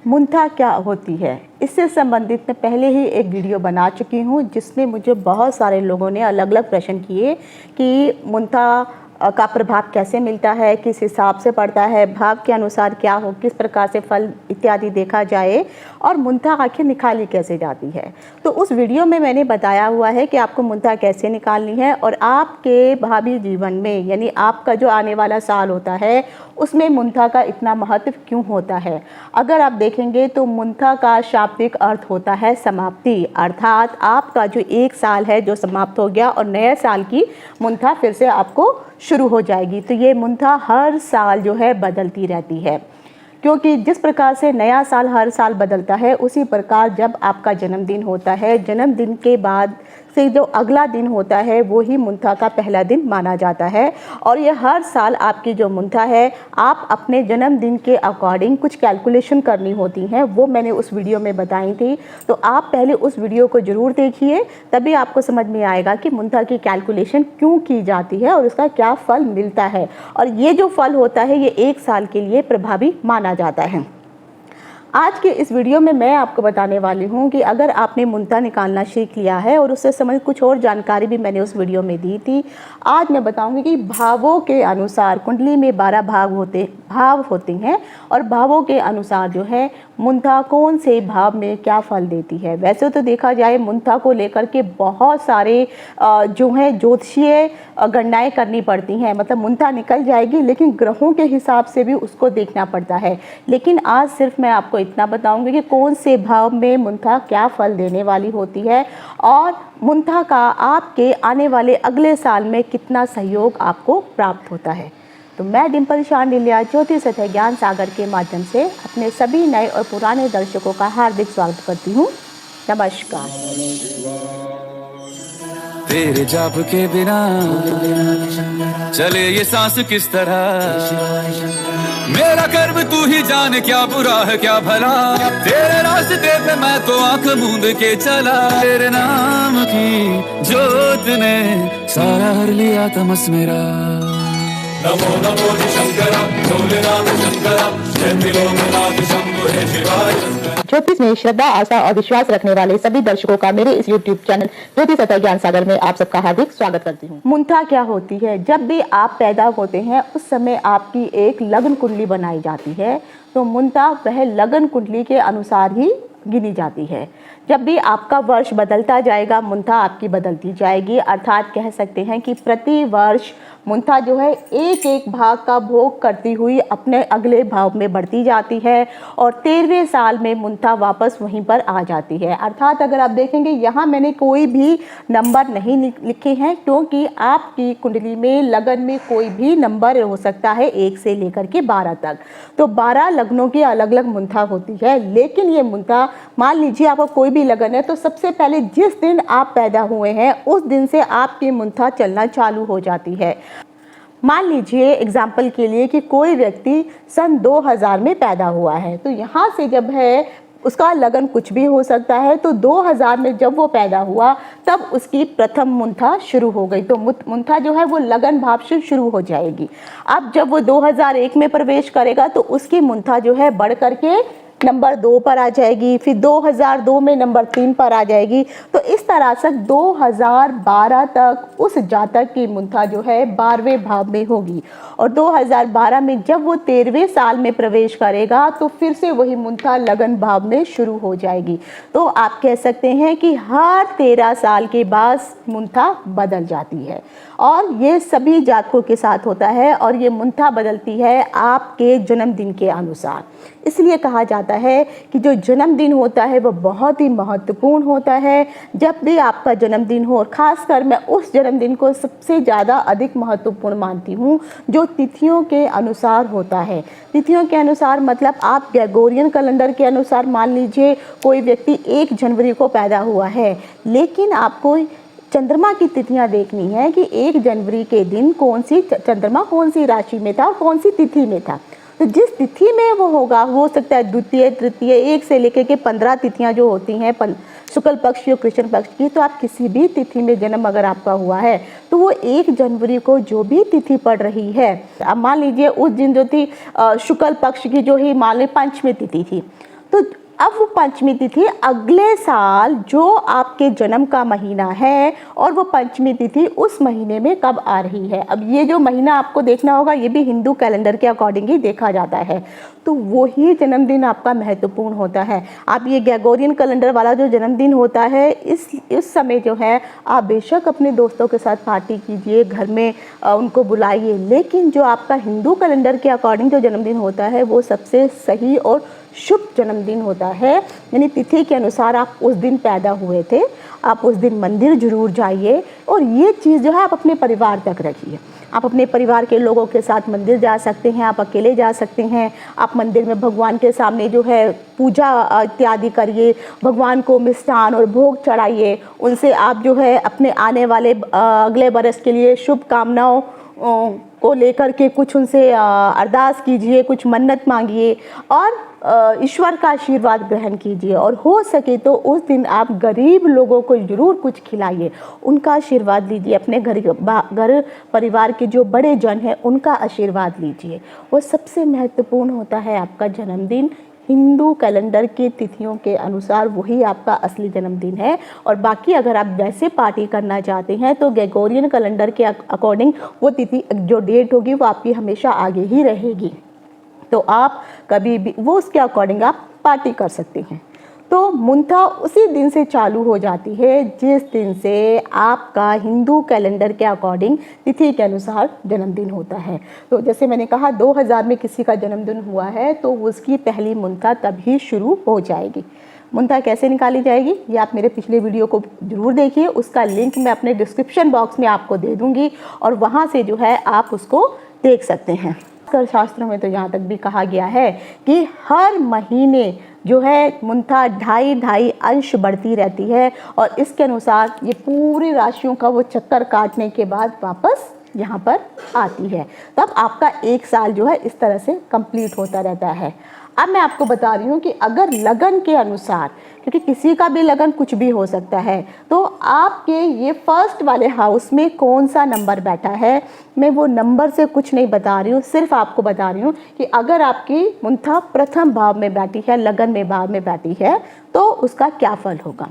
मुंथा क्या होती है, इससे संबंधित मैं पहले ही एक वीडियो बना चुकी हूँ जिसमें मुझे बहुत सारे लोगों ने अलग अलग प्रश्न किए कि मुंथा का प्रभाव कैसे मिलता है, किस हिसाब से पड़ता है, भाव के अनुसार क्या हो, किस प्रकार से फल इत्यादि देखा जाए और मुंथा आखिर निकाली कैसे जाती है। तो उस वीडियो में मैंने बताया हुआ है कि आपको मुंथा कैसे निकालनी है और आपके भावी जीवन में यानी आपका जो आने वाला साल होता है उसमें मुंथा का इतना महत्व क्यों होता है। अगर आप देखेंगे तो मुंथा का शाब्दिक अर्थ होता है समाप्ति, अर्थात आपका जो एक साल है जो समाप्त हो गया और नए साल की मुंथा फिर से आपको शुरू हो जाएगी। तो ये मुंथा हर साल जो है बदलती रहती है, क्योंकि जिस प्रकार से नया साल हर साल बदलता है उसी प्रकार जब आपका जन्मदिन होता है, जन्मदिन के बाद से जो अगला दिन होता है वो ही मुंथा का पहला दिन माना जाता है। और ये हर साल आपकी जो मुंथा है आप अपने जन्मदिन के अकॉर्डिंग कुछ कैलकुलेशन करनी होती हैं, वो मैंने उस वीडियो में बताई थी। तो आप पहले उस वीडियो को ज़रूर देखिए, तभी आपको समझ में आएगा कि मुंथा की कैलकुलेशन क्यों की जाती है और उसका क्या फल मिलता है। और ये जो फल होता है ये एक साल के लिए प्रभावी माना जाता है। आज के इस वीडियो में मैं आपको बताने वाली हूँ कि अगर आपने मुंथा निकालना सीख लिया है और उससे संबंधित कुछ और जानकारी भी मैंने उस वीडियो में दी थी, आज मैं बताऊँगी कि भावों के अनुसार कुंडली में 12 भाव होते हैं और भावों के अनुसार जो है मुंथा कौन से भाव में क्या फल देती है। वैसे तो देखा जाए मुंथा को लेकर के बहुत सारे जो है ज्योतिषीय गणनाएं करनी पड़ती हैं, मतलब मुंथा निकल जाएगी लेकिन ग्रहों के हिसाब से भी उसको देखना पड़ता है। लेकिन आज सिर्फ मैं आपको इतना बताऊंगी कि कौन से भाव में मुंथा क्या फल देने वाली होती है और मुंथा का आपके आने वाले अगले साल में कितना सहयोग आपको प्राप्त होता है। तो मैं डिम्पल शांडिल्या ज्योतिष तथा ज्ञान सागर के माध्यम से अपने सभी नए और पुराने दर्शकों का हार्दिक स्वागत करती हूँ। नमस्कार। तेरे जाप के बिना चले ये सांस किस तरह, मेरा कर्म तू ही जाने क्या बुरा है क्या भला, तेरे रास्ते पे मैं तो आंख मूंद के चला, तेरे नाम की जोत ने सारा हर लिया तमस मेरा। नमो नमो शंकरा भोलेनाथ शंकरा जय त्रिलोकनाथ शंभो हे शिवाय। ज्योतिष में श्रद्धा, आस्था और विश्वास रखने वाले सभी दर्शकों का मेरे इस YouTube चैनल ज्योतिष तथा ज्ञान सागर में आप सबका हार्दिक स्वागत करती हूँ। मुंथा क्या होती है? जब भी आप पैदा होते हैं उस समय आपकी एक लग्न कुंडली बनाई जाती है, तो मुंथा वह लग्न कुंडली के अनुसार ही गिनी जाती है। जब भी आपका वर्ष बदलता जाएगा मुंथा आपकी बदलती जाएगी, अर्थात कह सकते हैं कि प्रति वर्ष मुंथा जो है एक एक भाग का भोग करती हुई अपने अगले भाव में बढ़ती जाती है और 13वें साल में मुंथा वापस वहीं पर आ जाती है। अर्थात अगर आप देखेंगे यहाँ मैंने कोई भी नंबर नहीं लिखे हैं, क्योंकि आपकी कुंडली में लगन में कोई भी नंबर हो सकता है 1 से लेकर के 12 तक। तो 12 लग्नों की अलग अलग मुंथा होती है। लेकिन ये मुंथा, मान लीजिए आपका कोई भी लगन है तो सबसे पहले जिस दिन आप पैदा हुए हैं उस दिन से आपकी मुंथा चलना चालू हो जाती है। मान लीजिए एग्जाम्पल के लिए कि कोई व्यक्ति सन 2000 में पैदा हुआ है, तो यहाँ से जब है उसका लगन कुछ भी हो सकता है, तो 2000 में जब वो पैदा हुआ तब उसकी प्रथम मुंथा शुरू हो गई। तो मुंथा जो है वो लगन भाव से शुरू हो जाएगी। अब जब वो 2001 में प्रवेश करेगा तो उसकी मुंथा जो है बढ़ करके नंबर 2 पर आ जाएगी, फिर 2002 में नंबर 3 पर आ जाएगी। तो इस तरह से 2012 तक उस जातक की मुंथा जो है 12वें भाव में होगी और 2012 में जब वो 13वें साल में प्रवेश करेगा तो फिर से वही मुंथा लगन भाव में शुरू हो जाएगी। तो आप कह सकते हैं कि हर 13 साल के बाद मुंथा बदल जाती है और ये सभी जातकों के साथ होता है और ये मुंथा बदलती है आपके जन्मदिन के अनुसार। इसलिए कहा जाता है कि जो जन्मदिन होता है वो बहुत ही महत्वपूर्ण होता है। जब भी आपका जन्मदिन हो, और ख़ासकर मैं उस जन्मदिन को सबसे ज़्यादा अधिक महत्वपूर्ण मानती हूँ जो तिथियों के अनुसार होता है। तिथियों के अनुसार मतलब आप ग्रेगोरियन कैलेंडर के अनुसार मान लीजिए कोई व्यक्ति 1 जनवरी को पैदा हुआ है, लेकिन आपको चंद्रमा की तिथियां देखनी है कि 1 जनवरी के दिन कौन सी चंद्रमा कौन सी राशि में था और कौन सी तिथि में था। तो जिस तिथि में वो होगा हो सकता है द्वितीय, तृतीय, 1 से लेकर के 15 तिथियां जो होती हैं शुक्ल पक्ष या कृष्ण पक्ष की, तो आप किसी भी तिथि में जन्म अगर आपका हुआ है तो वो 1 जनवरी को जो भी तिथि पड़ रही है, अब मान लीजिए उस दिन जो थी शुक्ल पक्ष की जो ही मान ली पंचमी तिथि थी, तो अब वो पंचमी तिथि अगले साल जो आपके जन्म का महीना है और वो पंचमी तिथि उस महीने में कब आ रही है। अब ये जो महीना आपको देखना होगा, ये भी हिंदू कैलेंडर के अकॉर्डिंग ही देखा जाता है, तो वही जन्मदिन आपका महत्वपूर्ण होता है। आप ये ग्रेगोरियन कैलेंडर वाला जो जन्मदिन होता है, इस समय जो है आप बेशक अपने दोस्तों के साथ पार्टी कीजिए, घर में उनको बुलाइए, लेकिन जो आपका हिंदू कैलेंडर के अकॉर्डिंग जो जन्मदिन होता है वो सबसे सही और शुभ जन्मदिन होता है। यानी तिथि के अनुसार आप उस दिन पैदा हुए थे, आप उस दिन मंदिर जरूर जाइए और ये चीज़ जो है आप अपने परिवार तक रखिए। आप अपने परिवार के लोगों के साथ मंदिर जा सकते हैं, आप अकेले जा सकते हैं, आप मंदिर में भगवान के सामने जो है पूजा इत्यादि करिए, भगवान को मिष्ठान और भोग चढ़ाइए, उनसे आप जो है अपने आने वाले अगले बरस के लिए शुभकामनाओं को लेकर के कुछ उनसे अरदास कीजिए, कुछ मन्नत मांगिए और ईश्वर का आशीर्वाद ग्रहण कीजिए। और हो सके तो उस दिन आप गरीब लोगों को ज़रूर कुछ खिलाइए, उनका आशीर्वाद लीजिए, अपने घर परिवार के जो बड़े जन हैं उनका आशीर्वाद लीजिए। वो सबसे महत्वपूर्ण होता है आपका जन्मदिन। हिंदू कैलेंडर की तिथियों के अनुसार वही आपका असली जन्मदिन है। और बाकी अगर आप वैसे पार्टी करना चाहते हैं तो ग्रेगोरियन कैलेंडर के अकॉर्डिंग वो तिथि जो डेट होगी वो आपकी हमेशा आगे ही रहेगी, तो आप कभी भी वो उसके अकॉर्डिंग आप पार्टी कर सकते हैं। तो मुंथा उसी दिन से चालू हो जाती है जिस दिन से आपका हिंदू कैलेंडर के अकॉर्डिंग तिथि के अनुसार जन्मदिन होता है। तो जैसे मैंने कहा 2000 में किसी का जन्मदिन हुआ है तो उसकी पहली मुंथा तभी शुरू हो जाएगी। मुंथा कैसे निकाली जाएगी ये आप मेरे पिछले वीडियो को ज़रूर देखिए, उसका लिंक मैं अपने डिस्क्रिप्शन बॉक्स में आपको दे दूँगी और वहाँ से जो है आप उसको देख सकते हैं। शास्त्रों में तो यहाँ तक भी कहा गया है कि हर महीने जो है मुंथा 2.5 अंश बढ़ती रहती है और इसके अनुसार ये पूरी राशियों का वो चक्कर काटने के बाद वापस यहाँ पर आती है। तब आपका एक साल जो है इस तरह से कंप्लीट होता रहता है। अब मैं आपको बता रही हूँ कि अगर लगन के अनुसार, क्योंकि किसी का भी लगन कुछ भी हो सकता है, तो आपके ये फर्स्ट वाले हाउस में कौन सा नंबर बैठा है, मैं वो नंबर से कुछ नहीं बता रही हूँ, सिर्फ आपको बता रही हूँ कि अगर आपकी मुंथा प्रथम भाव में बैठी है, लगन में भाव में बैठी है, तो उसका क्या फल होगा।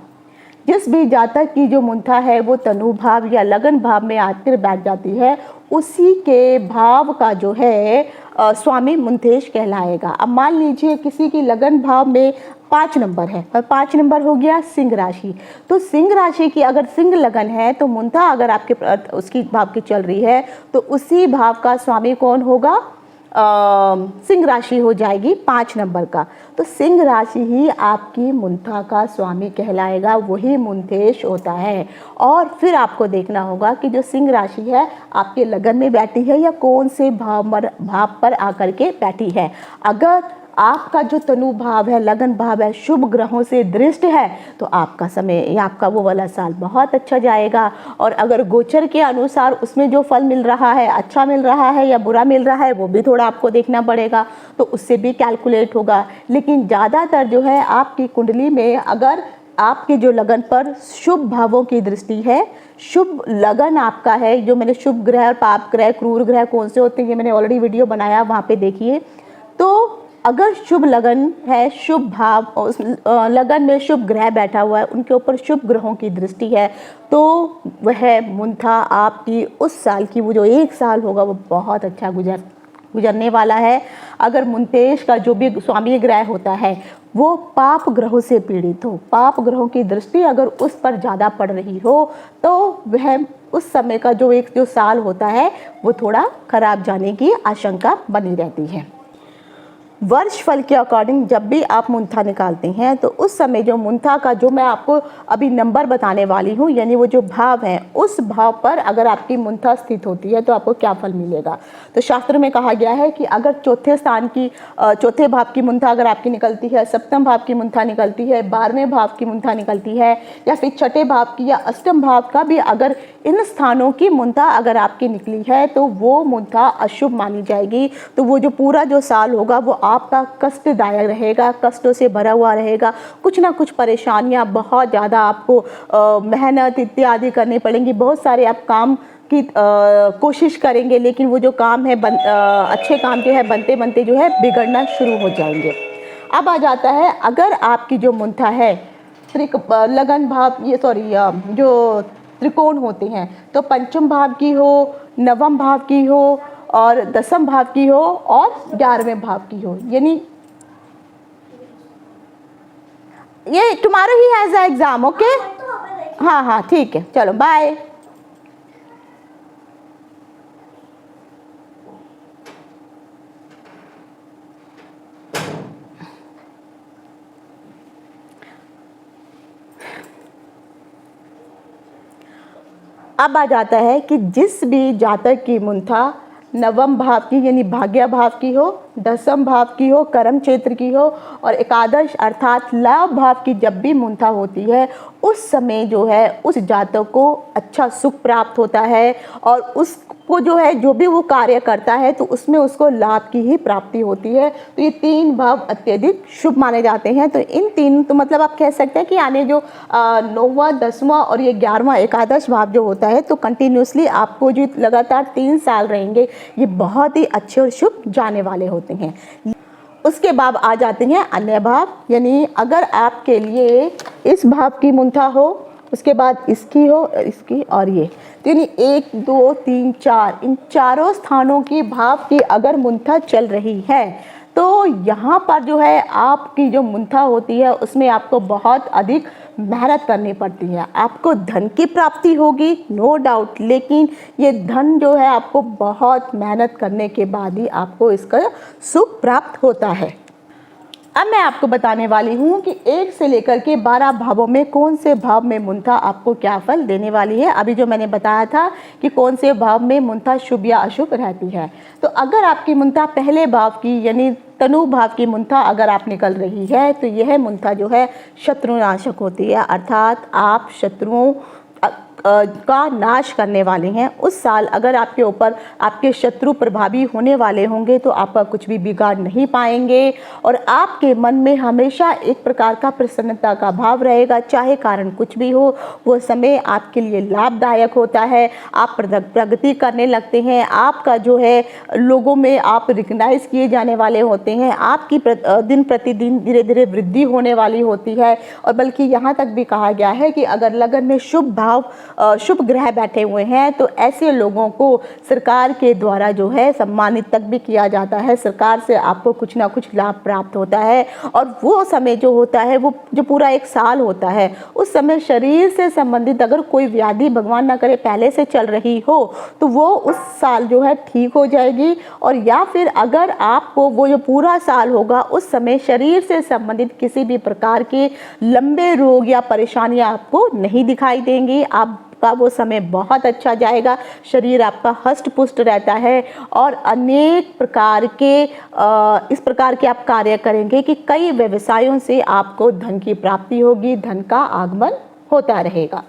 जिस भी जातक की जो मुंथा है वो तनु भाव या लगन भाव में आकर बैठ जाती है, उसी के भाव का जो है स्वामी मुंथेश कहलाएगा। अब मान लीजिए किसी की लगन भाव में 5 नंबर है और 5 नंबर हो गया सिंह राशि, तो सिंह राशि की अगर सिंह लगन है तो मुंथा अगर आपके उसकी भाव की चल रही है तो उसी भाव का स्वामी कौन होगा, सिंह राशि हो जाएगी 5 नंबर का। तो सिंह राशि ही आपकी मुंथा का स्वामी कहलाएगा, वही मुंथेश होता है। और फिर आपको देखना होगा कि जो सिंह राशि है आपके लगन में बैठी है या कौन से भाव पर आकर के बैठी है। अगर आपका जो तनु भाव है, लगन भाव है, शुभ ग्रहों से दृष्ट है तो आपका समय या आपका वो वाला साल बहुत अच्छा जाएगा। और अगर गोचर के अनुसार उसमें जो फल मिल रहा है अच्छा मिल रहा है या बुरा मिल रहा है वो भी थोड़ा आपको देखना पड़ेगा, तो उससे भी कैलकुलेट होगा। लेकिन ज़्यादातर जो है आपकी कुंडली में अगर आपके जो लगन पर शुभ भावों की दृष्टि है, शुभ लगन आपका है, जो मैंने शुभ ग्रह और पाप ग्रह, क्रूर ग्रह कौन से होते हैं ये मैंने ऑलरेडी वीडियो बनाया, वहाँ पे देखिए। तो अगर शुभ लगन है, शुभ भाव, उस लगन में शुभ ग्रह बैठा हुआ है, उनके ऊपर शुभ ग्रहों की दृष्टि है, तो वह मुंथा आपकी उस साल की वो जो एक साल होगा वो बहुत अच्छा गुजरने वाला है। अगर मुंथेश का जो भी स्वामी ग्रह होता है वो पाप ग्रहों से पीड़ित हो, पाप ग्रहों की दृष्टि अगर उस पर ज़्यादा पड़ रही हो, तो वह उस समय का जो साल होता है वो थोड़ा खराब जाने की आशंका बनी रहती है। वर्ष फल के अकॉर्डिंग जब भी आप मुंथा निकालते हैं तो उस समय जो मुंथा का जो मैं आपको अभी नंबर बताने वाली हूँ, यानी वो जो भाव है उस भाव पर अगर आपकी मुंथा स्थित होती है तो आपको क्या फल मिलेगा। तो शास्त्र में कहा गया है कि अगर चौथे भाव की मुंथा अगर आपकी निकलती है, सप्तम भाव की मुंथा निकलती है, 12वें भाव की मुंथा निकलती है, या फिर छठे भाव की या अष्टम भाव का भी अगर इन स्थानों की मुंथा अगर आपकी निकली है तो वो मुंथा अशुभ मानी जाएगी। तो वो जो पूरा जो साल होगा वो आपका कष्टदायक रहेगा, कष्टों से भरा हुआ रहेगा, कुछ ना कुछ परेशानियां, बहुत ज़्यादा आपको मेहनत इत्यादि करनी पड़ेंगी, बहुत सारे आप काम की कोशिश करेंगे, लेकिन वो जो काम है अच्छे काम जो है बनते बनते जो है बिगड़ना शुरू हो जाएंगे। अब आ जाता है, अगर आपकी जो मुंथा है लगन भाव, जो त्रिकोण होते हैं, तो पंचम भाव की हो, नवम भाव की हो और दसम भाव की हो और 11वें भाव की हो। यानी ये tomorrow he has a exam, okay? हाँ हाँ ठीक है, चलो बाय। अब आ जाता है कि जिस भी जातक की मुंथा नवम भाव की यानी भाग्य भाव की हो, दसम भाव की हो, कर्म क्षेत्र की हो और एकादश अर्थात लाभ भाव की जब भी मुंथा होती है, उस समय जो है उस जातक को अच्छा सुख प्राप्त होता है और उसको जो है जो भी वो कार्य करता है तो उसमें उसको लाभ की ही प्राप्ति होती है। तो ये 3 भाव अत्यधिक शुभ माने जाते हैं। तो इन 3, तो मतलब आप कह सकते हैं कि आने जो 9वां, 10वां और ये 11वां एकादश भाव जो होता है, तो कंटिन्यूसली आपको जो लगातार 3 साल रहेंगे, ये बहुत ही अच्छे और शुभ जाने वाले होते हैं। उसके बाद आ जाते हैं अन्य भाव, यानी अगर आपके लिए इस भाव की मुंथा हो, उसके बाद इसकी हो, इसकी और ये, तो यानी 1, 2, 3, 4 इन चारों स्थानों की भाव की अगर मुंथा चल रही है, तो यहाँ पर जो है आपकी जो मुंथा होती है उसमें आपको बहुत अधिक मेहनत करनी पड़ती है। आपको धन की प्राप्ति होगी, नो डाउट, लेकिन ये धन जो है आपको बहुत मेहनत करने के बाद ही आपको इसका सुख प्राप्त होता है। अब मैं आपको बताने वाली हूँ कि 1 से लेकर के 12 भावों में कौन से भाव में मुंथा आपको क्या फल देने वाली है। अभी जो मैंने बताया था कि कौन से भाव में मुंथा शुभ या अशुभ रहती है, तो अगर आपकी मुंथा पहले भाव की यानी तनु भाव की मुंथा अगर आप निकल रही है, तो यह मुंथा जो है शत्रुनाशक होती है, अर्थात आप शत्रुओं का नाश करने वाले हैं। उस साल अगर आपके ऊपर आपके शत्रु प्रभावी होने वाले होंगे तो आपका कुछ भी बिगाड़ नहीं पाएंगे और आपके मन में हमेशा एक प्रकार का प्रसन्नता का भाव रहेगा, चाहे कारण कुछ भी हो। वो समय आपके लिए लाभदायक होता है, आप प्रगति करने लगते हैं, आपका जो है लोगों में आप रिकग्नाइज किए जाने वाले होते हैं, आपकी दिन प्रतिदिन धीरे धीरे वृद्धि होने वाली होती है। और बल्कि यहाँ तक भी कहा गया है कि अगर लगन में शुभ ग्रह बैठे हुए हैं तो ऐसे लोगों को सरकार के द्वारा जो है सम्मानित तक भी किया जाता है, सरकार से आपको कुछ ना कुछ लाभ प्राप्त होता है। और वो समय जो होता है, वो जो पूरा 1 साल होता है, उस समय शरीर से संबंधित अगर कोई व्याधि भगवान ना करे पहले से चल रही हो तो वो उस साल जो है ठीक हो जाएगी। और या फिर अगर आपको वो जो पूरा साल होगा उस समय शरीर से संबंधित किसी भी प्रकार के लंबे रोग या परेशानियां आपको नहीं दिखाई देंगी, आपका वो समय बहुत अच्छा जाएगा, शरीर आपका हष्ट पुष्ट रहता है और अनेक प्रकार के इस प्रकार के आप कार्य करेंगे कि कई व्यवसायों से आपको धन की प्राप्ति होगी, धन का आगमन होता रहेगा।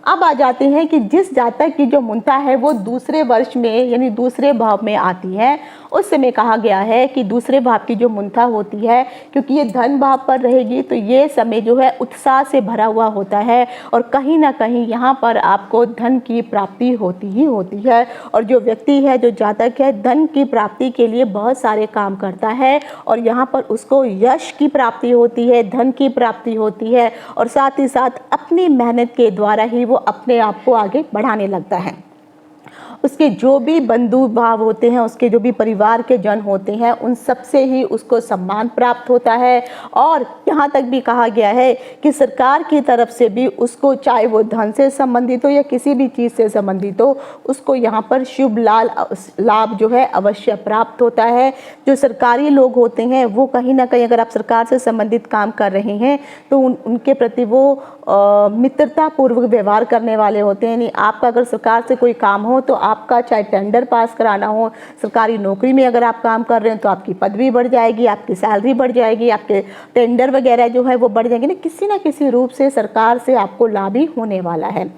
अब आ जाते हैं कि जिस जातक की जो मुंथा है वो दूसरे वर्ष में यानी दूसरे भाव में आती है, उस समय कहा गया है कि दूसरे भाव की जो मुंथा होती है, क्योंकि ये धन भाव पर रहेगी तो ये समय जो है उत्साह से भरा हुआ होता है और कहीं ना कहीं यहाँ पर आपको धन की प्राप्ति होती ही होती है। और जो व्यक्ति है, जो जातक है, धन की प्राप्ति के लिए बहुत सारे काम करता है और यहाँ पर उसको यश की प्राप्ति होती है, धन की प्राप्ति होती है और साथ ही साथ अपनी मेहनत के द्वारा ही वो अपने आप को आगे बढ़ाने लगता है। उसके जो भी बंधु भाव होते हैं, उसके जो भी परिवार के जन होते हैं, उन सबसे ही उसको सम्मान प्राप्त होता है। और यहाँ तक भी कहा गया है कि सरकार की तरफ से भी उसको, चाहे वो धन से संबंधित हो या किसी भी चीज़ से संबंधित हो, उसको यहाँ पर शुभ लाभ जो है अवश्य प्राप्त होता है। जो सरकारी लोग होते हैं वो कहीं ना कहीं, अगर आप सरकार से संबंधित काम कर रहे हैं तो उनके प्रति वो मित्रता पूर्वक व्यवहार करने वाले होते हैं। नहीं, आपका अगर सरकार से कोई काम हो तो आपका चाहे टेंडर पास कराना हो, सरकारी नौकरी में अगर आप काम कर रहे हैं तो आपकी पदवी बढ़ जाएगी, आपकी सैलरी बढ़ जाएगी, आपके टेंडर वगैरह जो है वो बढ़ जाएंगे। ना किसी रूप से सरकार से आपको लाभ ही होने वाला है।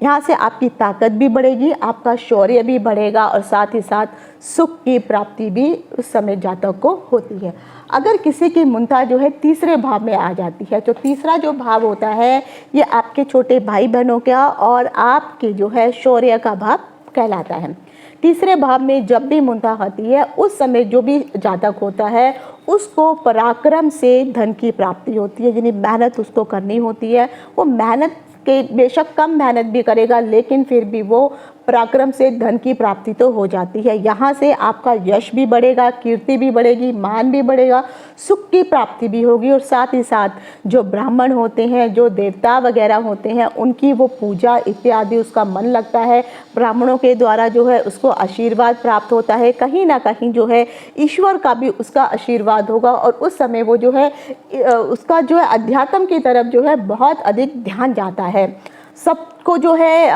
यहाँ से आपकी ताकत भी बढ़ेगी, आपका शौर्य भी बढ़ेगा और साथ ही साथ सुख की प्राप्ति भी उस समय जातक को होती है। अगर किसी की मुंथा जो है तीसरे भाव में आ जाती है, तो तीसरा जो भाव होता है ये आपके छोटे भाई बहनों का और आपके जो है शौर्य का भाव कहलाता है। तीसरे भाव में जब भी मुंथा होती है उस समय जो भी जातक होता है उसको पराक्रम से धन की प्राप्ति होती है, यानी मेहनत उसको करनी होती है। वो मेहनत के बेशक कम मेहनत भी करेगा लेकिन फिर भी वो पराक्रम से धन की प्राप्ति तो हो जाती है। यहाँ से आपका यश भी बढ़ेगा, कीर्ति भी बढ़ेगी, मान भी बढ़ेगा, सुख की प्राप्ति भी होगी। और साथ ही साथ जो ब्राह्मण होते हैं, जो देवता वगैरह होते हैं, उनकी वो पूजा इत्यादि उसका मन लगता है। ब्राह्मणों के द्वारा जो है उसको आशीर्वाद प्राप्त होता है, कहीं ना कहीं जो है ईश्वर का भी उसका आशीर्वाद होगा। और उस समय वो जो है उसका जो है अध्यात्म की तरफ जो है बहुत अधिक ध्यान जाता है। सबको जो है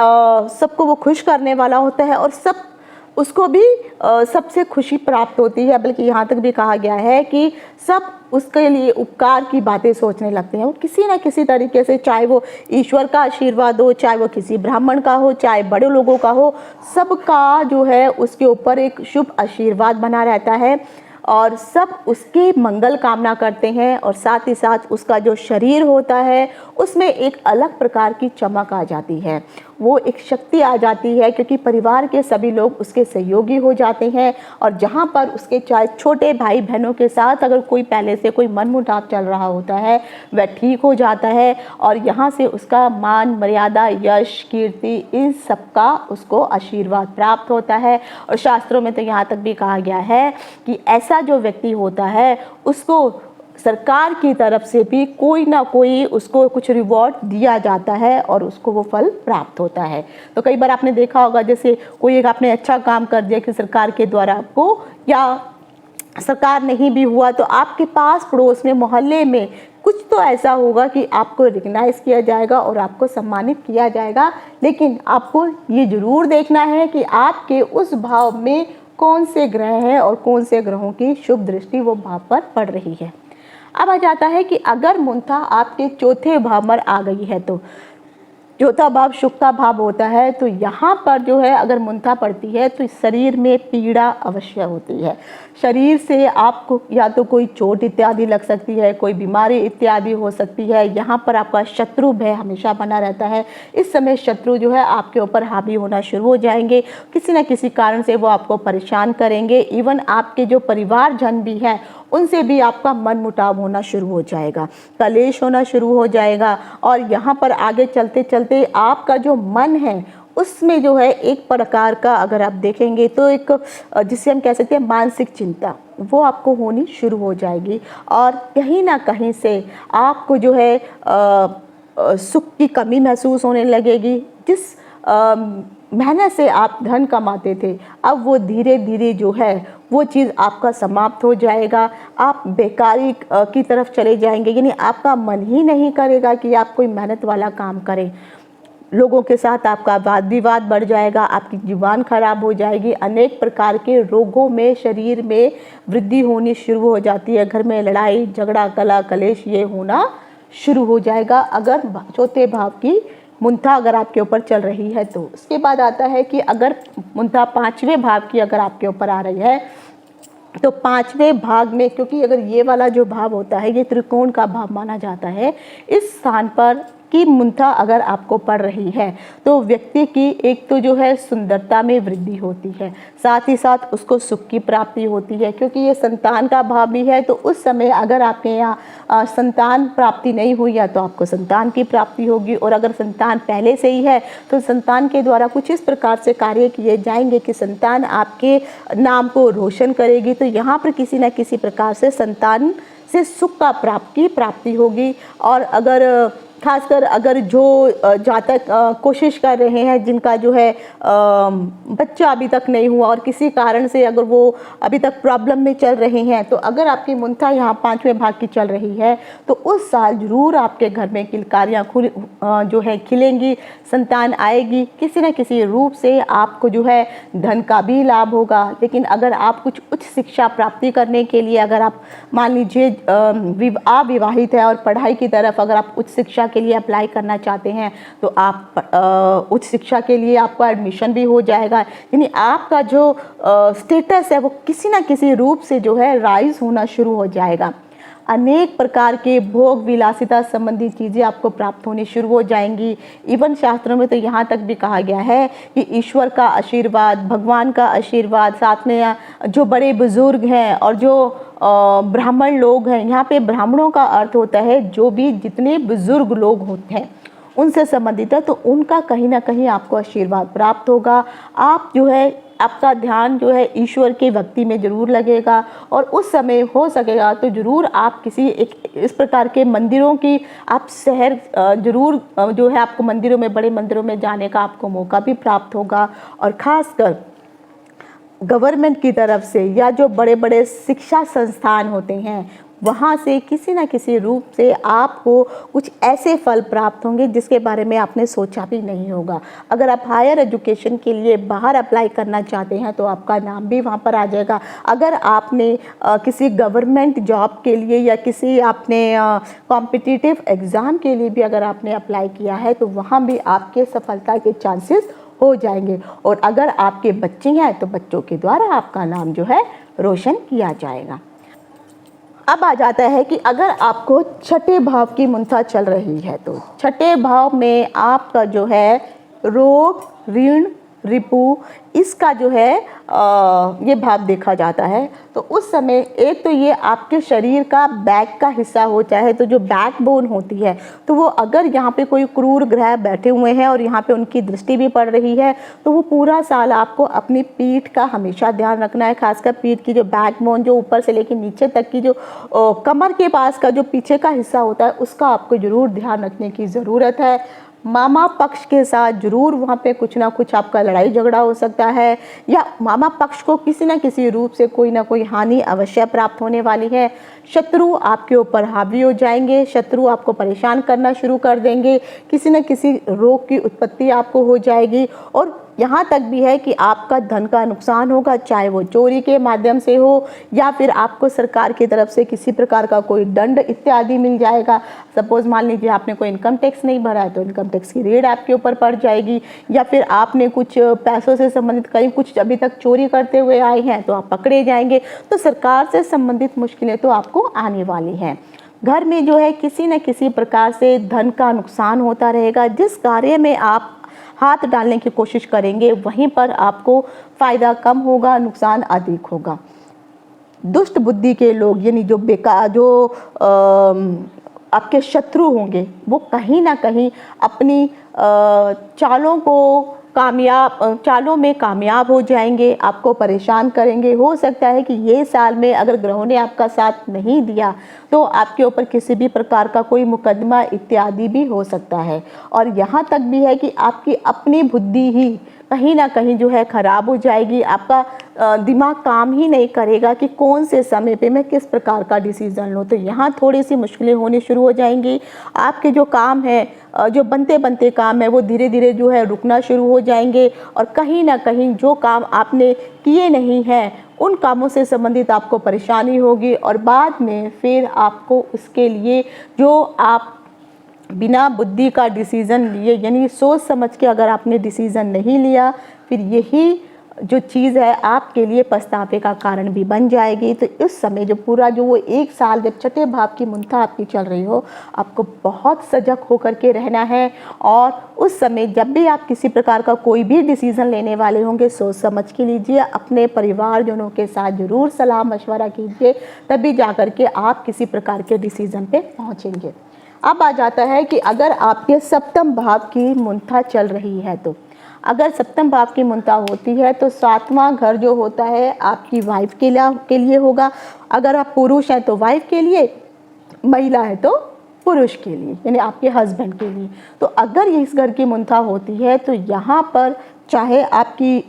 सबको वो खुश करने वाला होता है और सब उसको भी सबसे खुशी प्राप्त होती है। बल्कि यहाँ तक भी कहा गया है कि सब उसके लिए उपकार की बातें सोचने लगते हैं। वो किसी न किसी तरीके से, चाहे वो ईश्वर का आशीर्वाद हो, चाहे वो किसी ब्राह्मण का हो, चाहे बड़े लोगों का हो, सबका जो है उसके ऊपर एक शुभ आशीर्वाद बना रहता है और सब उसके मंगल कामना करते हैं। और साथ ही साथ उसका जो शरीर होता है उसमें एक अलग प्रकार की चमक आ जाती है, वो एक शक्ति आ जाती है, क्योंकि परिवार के सभी लोग उसके सहयोगी हो जाते हैं। और जहाँ पर उसके चाहे छोटे भाई बहनों के साथ अगर कोई पहले से कोई मनमुटाव चल रहा होता है वह ठीक हो जाता है और यहाँ से उसका मान मर्यादा, यश, कीर्ति, इन सब का उसको आशीर्वाद प्राप्त होता है। और शास्त्रों में तो यहाँ तक भी कहा गया है कि ऐसा जो व्यक्ति होता है उसको सरकार की तरफ से भी कोई ना कोई उसको कुछ रिवॉर्ड दिया जाता है और उसको वो फल प्राप्त होता है। तो कई बार आपने देखा होगा, जैसे कोई एक आपने अच्छा काम कर दिया कि सरकार के द्वारा आपको, या सरकार नहीं भी हुआ तो आपके पास पड़ोस में, मोहल्ले में कुछ तो ऐसा होगा कि आपको रिकग्नाइज किया जाएगा और आपको सम्मानित किया जाएगा। लेकिन आपको ये जरूर देखना है कि आपके उस भाव में कौन से ग्रह हैं और कौन से ग्रहों की शुभ दृष्टि वो भाव पर पड़ रही है। अब आ जाता है कि अगर मुंथा आपके चौथे भाव में आ गई है, तो चौथा भाव शुक्र का भाव होता है, तो यहाँ पर जो है अगर मुंथा पड़ती है तो शरीर में पीड़ा अवश्य होती है। शरीर से आपको या तो कोई चोट इत्यादि लग सकती है, कोई बीमारी इत्यादि हो सकती है। यहाँ पर आपका शत्रु भय हमेशा बना रहता है। इस समय शत्रु जो है आपके ऊपर हावी होना शुरू हो जाएंगे, किसी न किसी कारण से वो आपको परेशान करेंगे। इवन आपके जो परिवारजन भी हैं उनसे भी आपका मन मुटाव होना शुरू हो जाएगा, कलेश होना शुरू हो जाएगा। और यहाँ पर आगे चलते चलते आपका जो मन है उसमें जो है एक प्रकार का, अगर आप देखेंगे तो एक जिसे हम कह सकते हैं मानसिक चिंता, वो आपको होनी शुरू हो जाएगी। और कहीं ना कहीं से आपको जो है सुख की कमी महसूस होने लगेगी। जिस मेहनत से आप धन कमाते थे, अब वो धीरे धीरे जो है वो चीज़ आपका समाप्त हो जाएगा। आप बेकारी की तरफ चले जाएंगे, यानी आपका मन ही नहीं करेगा कि आप कोई मेहनत वाला काम करें। लोगों के साथ आपका वाद विवाद बढ़ जाएगा, आपकी जुबान खराब हो जाएगी, अनेक प्रकार के रोगों में शरीर में वृद्धि होनी शुरू हो जाती है। घर में लड़ाई झगड़ा कला कलेश ये होना शुरू हो जाएगा अगर चौथे भाव की मुंथा अगर आपके ऊपर चल रही है। तो उसके बाद आता है कि अगर मुंथा पांचवें भाव की अगर आपके ऊपर आ रही है, तो पांचवें भाग में, क्योंकि अगर ये वाला जो भाव होता है ये त्रिकोण का भाव माना जाता है, इस स्थान पर की मुंथा अगर आपको पड़ रही है तो व्यक्ति की एक तो जो है सुंदरता में वृद्धि होती है, साथ ही साथ उसको सुख की प्राप्ति होती है। क्योंकि ये संतान का भाव भी है, तो उस समय अगर आपके यहाँ संतान प्राप्ति नहीं हुई है तो आपको संतान की प्राप्ति होगी। और अगर संतान पहले से ही है तो संतान के द्वारा कुछ इस प्रकार से कार्य किए जाएंगे कि संतान आपके नाम को रोशन करेगी। तो यहाँ पर किसी न किसी प्रकार से संतान से सुख का प्राप्ति होगी। और अगर खासकर अगर जो जातक कोशिश कर रहे हैं, जिनका जो है बच्चा अभी तक नहीं हुआ और किसी कारण से अगर वो अभी तक प्रॉब्लम में चल रहे हैं, तो अगर आपकी मुंथा यहाँ पांचवें भाग की चल रही है तो उस साल जरूर आपके घर में किलकारियाँ जो है खिलेंगी, संतान आएगी, किसी न किसी रूप से आपको जो है धन का भी लाभ होगा। लेकिन अगर आप कुछ उच्च शिक्षा प्राप्ति करने के लिए, अगर आप मान लीजिए अविवाहित है और पढ़ाई की तरफ अगर आप उच्च शिक्षा के लिए अप्लाई करना चाहते हैं, तो आप उच्च शिक्षा के लिए आपका एडमिशन भी हो जाएगा। यानी आपका जो स्टेटस है वो किसी ना किसी रूप से जो है राइज होना शुरू हो जाएगा। अनेक प्रकार के भोग विलासिता संबंधी चीज़ें आपको प्राप्त होनी शुरू हो जाएंगी। इवन शास्त्रों में तो यहाँ तक भी कहा गया है कि ईश्वर का आशीर्वाद, भगवान का आशीर्वाद, साथ में जो बड़े बुजुर्ग हैं और जो ब्राह्मण लोग हैं, यहाँ पे ब्राह्मणों का अर्थ होता है जो भी जितने बुजुर्ग लोग होते हैं उनसे संबंधित है, तो उनका कहीं ना कहीं आपको आशीर्वाद प्राप्त होगा। आप जो है आपका ध्यान जो है ईश्वर के भक्ति में ज़रूर लगेगा और उस समय हो सकेगा तो ज़रूर आप किसी एक इस प्रकार के मंदिरों की आप शहर ज़रूर जो है आपको मंदिरों में, बड़े मंदिरों में जाने का आपको मौका भी प्राप्त होगा। और ख़ासकर गवर्नमेंट की तरफ से या जो बड़े बड़े शिक्षा संस्थान होते हैं वहाँ से किसी न किसी रूप से आपको कुछ ऐसे फल प्राप्त होंगे जिसके बारे में आपने सोचा भी नहीं होगा। अगर आप हायर एजुकेशन के लिए बाहर अप्लाई करना चाहते हैं तो आपका नाम भी वहाँ पर आ जाएगा। अगर आपने किसी गवर्नमेंट जॉब के लिए या किसी आपने कॉम्पिटिटिव एग्ज़ाम के लिए भी अगर आपने अप्लाई किया है तो वहाँ भी आपके सफलता के चांसेस हो जाएंगे। और अगर आपके बच्चे हैं तो बच्चों के द्वारा आपका नाम जो है रोशन किया जाएगा। अब आ जाता है कि अगर आपको छठे भाव की मुंथा चल रही है तो छठे भाव में आपका जो है रोग, ऋण, रिपु, इसका जो है ये भाव देखा जाता है। तो उस समय एक तो ये आपके शरीर का बैक का हिस्सा होता है, तो जो बैकबोन होती है, तो वो अगर यहाँ पे कोई क्रूर ग्रह बैठे हुए हैं और यहाँ पे उनकी दृष्टि भी पड़ रही है तो वो पूरा साल आपको अपनी पीठ का हमेशा ध्यान रखना है। खासकर पीठ की जो बैकबोन जो ऊपर से लेकर नीचे तक की जो कमर के पास का जो पीछे का हिस्सा होता है उसका आपको ज़रूर ध्यान रखने की ज़रूरत है। मामा पक्ष के साथ ज़रूर वहाँ पे कुछ ना कुछ आपका लड़ाई झगड़ा हो सकता है या मामा पक्ष को किसी न किसी रूप से कोई ना कोई हानि अवश्य प्राप्त होने वाली है। शत्रु आपके ऊपर हावी हो जाएंगे, शत्रु आपको परेशान करना शुरू कर देंगे, किसी न किसी रोग की उत्पत्ति आपको हो जाएगी। और यहाँ तक भी है कि आपका धन का नुकसान होगा, चाहे वो चोरी के माध्यम से हो या फिर आपको सरकार की तरफ से किसी प्रकार का कोई दंड इत्यादि मिल जाएगा। सपोज मान लीजिए आपने कोई इनकम टैक्स नहीं भरा है तो इनकम टैक्स की रेड आपके ऊपर पड़ जाएगी, या फिर आपने कुछ पैसों से संबंधित कहीं कुछ अभी तक चोरी करते हुए आए हैं तो आप पकड़े जाएंगे। तो सरकार से संबंधित मुश्किलें तो आपको आने वाली हैं। घर में जो है किसी न किसी प्रकार से धन का नुकसान होता रहेगा। जिस कार्य में आप हाथ डालने की कोशिश करेंगे वहीं पर आपको फ़ायदा कम होगा, नुकसान अधिक होगा। दुष्ट बुद्धि के लोग यानी जो बेकार जो आपके शत्रु होंगे वो कहीं ना कहीं अपनी चालों में कामयाब हो जाएंगे, आपको परेशान करेंगे। हो सकता है कि ये साल में अगर ग्रहों ने आपका साथ नहीं दिया तो आपके ऊपर किसी भी प्रकार का कोई मुकदमा इत्यादि भी हो सकता है। और यहाँ तक भी है कि आपकी अपनी बुद्धि ही कहीं ना कहीं जो है ख़राब हो जाएगी। आपका दिमाग काम ही नहीं करेगा कि कौन से समय पे मैं किस प्रकार का डिसीज़न लूँ। तो यहाँ थोड़ी सी मुश्किलें होनी शुरू हो जाएंगी। आपके जो काम है, जो बनते बनते काम है, वो धीरे धीरे जो है रुकना शुरू हो जाएंगे। और कहीं ना कहीं जो काम आपने किए नहीं हैं उन कामों से संबंधित आपको परेशानी होगी। और बाद में फिर आपको उसके लिए जो आप बिना बुद्धि का डिसीज़न लिए यानी सोच समझ के अगर आपने डिसीज़न नहीं लिया, फिर यही जो चीज़ है आपके लिए पछतावे का कारण भी बन जाएगी। तो इस समय जो पूरा जो वो एक साल जब छठे भाव की मुंथा आपकी चल रही हो, आपको बहुत सजग होकर के रहना है। और उस समय जब भी आप किसी प्रकार का कोई भी डिसीज़न लेने वाले होंगे सोच समझ के लीजिए, अपने परिवारजनों के साथ ज़रूर सलाह मशवरा कीजिए, तभी जा कर के आप किसी प्रकार के डिसीज़न पे पहुँचेंगे। अब आ जाता है कि अगर आपके सप्तम भाव की मुंथा चल रही है तो अगर सप्तम भाव की मुंथा होती है तो सातवां घर जो होता है आपकी वाइफ के लिए होगा। अगर आप पुरुष हैं तो वाइफ के लिए, महिला है तो पुरुष के लिए यानी आपके हस्बैंड के लिए। तो अगर इस घर की मुंथा होती है तो यहाँ पर चाहे आपकी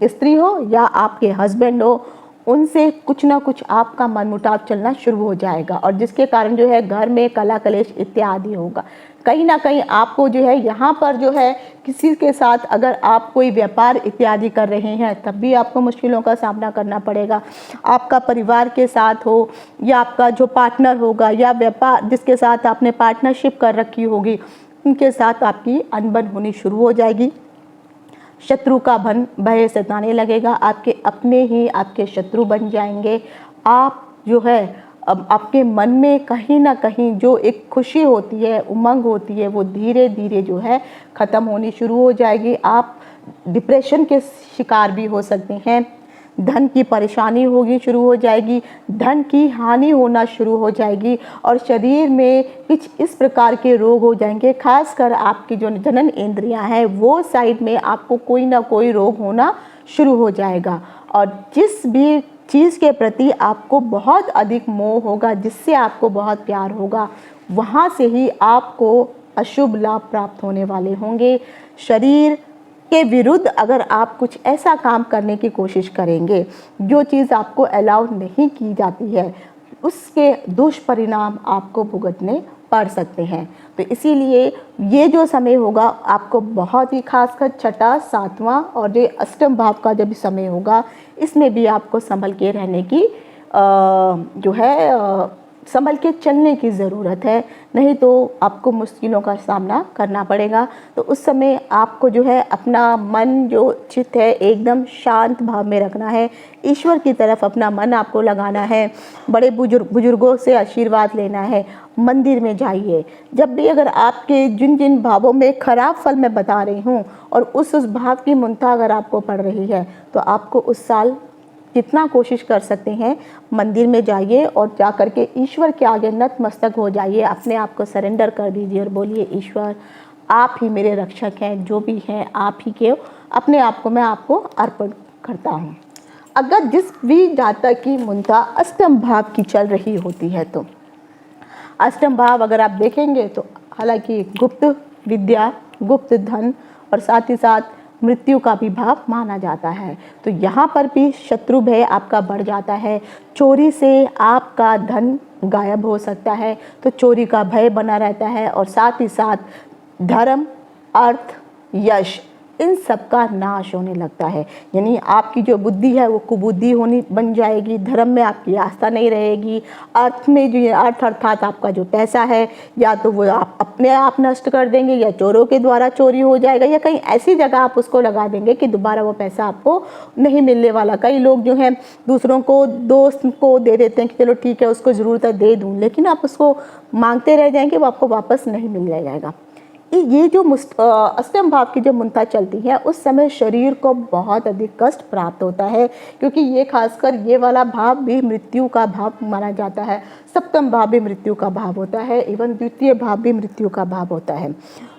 स्त्री हो या आपके हस्बैंड हो, उनसे कुछ ना कुछ आपका मनमुटाव चलना शुरू हो जाएगा और जिसके कारण जो है घर में कला कलेश इत्यादि होगा। कहीं ना कहीं आपको जो है यहाँ पर जो है किसी के साथ अगर आप कोई व्यापार इत्यादि कर रहे हैं तब भी आपको मुश्किलों का सामना करना पड़ेगा। आपका परिवार के साथ हो या आपका जो पार्टनर होगा या व्यापार जिसके साथ आपने पार्टनरशिप कर रखी होगी, उनके साथ आपकी अनबन होनी शुरू हो जाएगी। शत्रु का भय सताने लगेगा, आपके अपने ही आपके शत्रु बन जाएंगे। आप जो है अब आपके मन में कहीं ना कहीं जो एक खुशी होती है, उमंग होती है, वो धीरे धीरे जो है ख़त्म होनी शुरू हो जाएगी। आप डिप्रेशन के शिकार भी हो सकते हैं, धन की परेशानी होगी शुरू हो जाएगी, धन की हानि होना शुरू हो जाएगी और शरीर में कुछ इस प्रकार के रोग हो जाएंगे। खासकर आपकी जो जनन इंद्रियां हैं वो साइड में आपको कोई ना कोई रोग होना शुरू हो जाएगा। और जिस भी चीज़ के प्रति आपको बहुत अधिक मोह होगा, जिससे आपको बहुत प्यार होगा, वहाँ से ही आपको अशुभ लाभ प्राप्त होने वाले होंगे। शरीर के विरुद्ध अगर आप कुछ ऐसा काम करने की कोशिश करेंगे जो चीज़ आपको अलाउ नहीं की जाती है, उसके दुष्परिणाम आपको भुगतने पड़ सकते हैं। तो इसीलिए ये जो समय होगा आपको बहुत ही खासकर छठा, सातवां और जो अष्टम भाव का जब समय होगा, इसमें भी आपको संभल के रहने की जो है संभल के चलने की ज़रूरत है, नहीं तो आपको मुश्किलों का सामना करना पड़ेगा। तो उस समय आपको जो है अपना मन जो चित्त है एकदम शांत भाव में रखना है, ईश्वर की तरफ अपना मन आपको लगाना है, बड़े बुजुर्गों से आशीर्वाद लेना है, मंदिर में जाइए। जब भी अगर आपके जिन जिन भावों में खराब फल मैं बता रही हूँ और उस भाव की मुंता अगर आपको पड़ रही है, तो आपको उस साल जितना कोशिश कर सकते हैं मंदिर में जाइए और जा कर के ईश्वर के आगे नतमस्तक हो जाइए, अपने आप को सरेंडर कर दीजिए और बोलिए ईश्वर आप ही मेरे रक्षक हैं, जो भी हैं आप ही के, अपने आप को मैं आपको अर्पण करता हूँ। अगर जिस भी जातक की मुंता अष्टम भाव की चल रही होती है, तो अष्टम भाव अगर आप देखेंगे तो हालांकि गुप्त विद्या, गुप्त धन और साथ ही साथ मृत्यु का भी भाव माना जाता है। तो यहाँ पर भी शत्रु भय आपका बढ़ जाता है, चोरी से आपका धन गायब हो सकता है, तो चोरी का भय बना रहता है और साथ ही साथ धर्म, अर्थ, यश इन सब का नाश होने लगता है। यानी आपकी जो बुद्धि है वो कुबुद्धि होनी बन जाएगी, धर्म में आपकी आस्था नहीं रहेगी, अर्थ में जो अर्थ अर्थात आपका जो पैसा है या तो वो आप अपने आप नष्ट कर देंगे या चोरों के द्वारा चोरी हो जाएगा या कहीं ऐसी जगह आप उसको लगा देंगे कि दोबारा वो पैसा आपको नहीं मिलने वाला। कई लोग जो हैं दूसरों को, दोस्त को दे देते हैं कि चलो ठीक है उसको ज़रूरत है दे दूँ, लेकिन आप उसको मांगते रह जाएंगे, वो आपको वापस नहीं मिल जाएगा। ये जो अष्टम भाव की जो मुंता चलती है उस समय शरीर को बहुत अधिक कष्ट प्राप्त होता है, क्योंकि ये खासकर ये वाला भाव भी मृत्यु का भाव माना जाता है। सप्तम भाव भी मृत्यु का भाव होता है, एवं द्वितीय भाव भी मृत्यु का भाव होता है।